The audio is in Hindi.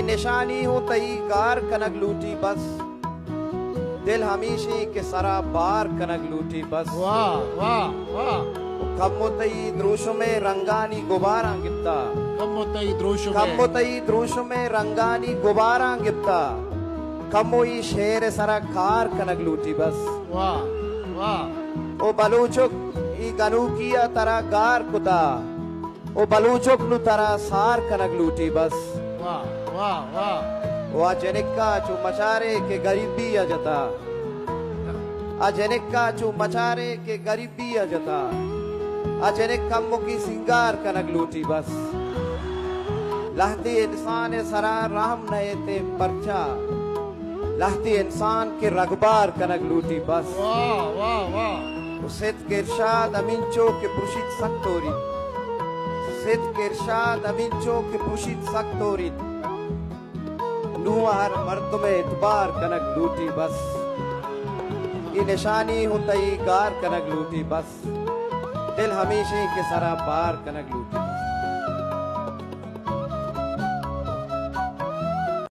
निशानी हो तई कार कनक लूटी बस, दिल हमेशा के सरा बार कनक लूटी बस। वाह वाह वाह। कम्मुतई द्रोश में रंगानी गुबारा गिफ्ता, कम्मुतई द्रोश में, कम्मुतई द्रोश में रंगानी गुबारा गिफ्ता, कम्मोई शेर सरा कार कनक लूटी बस। वाह वाह। ओ बलूचुक ई गनू किया तरा गार कुता, ओ बलूचुक नु तरा सार कनक लूटी बस। वाह वाह वाह। वा जनिका चू मचारे के गरीबी अजता, अजनिका चू मचारे के गरीबी अजता, अजनिक कम्मो की सिंगार कनक लूटी बस। लहती इंसान सरा राम नए ते परचा, लहती इंसान के रगबार कनक लूटी बस। वाह वाह वाह। सिद्ध के इरशाद अमीनचो के पुरुषित सक्तोरी, सिद्ध के इरशाद अमीनचो के पुरुषित सक्तोरी, हर मर्द में इतबार कनक लूटी बस। ये निशानी हो तई गार कनक लूटी बस, दिल हमेशा के सरा बार कनक लूटी।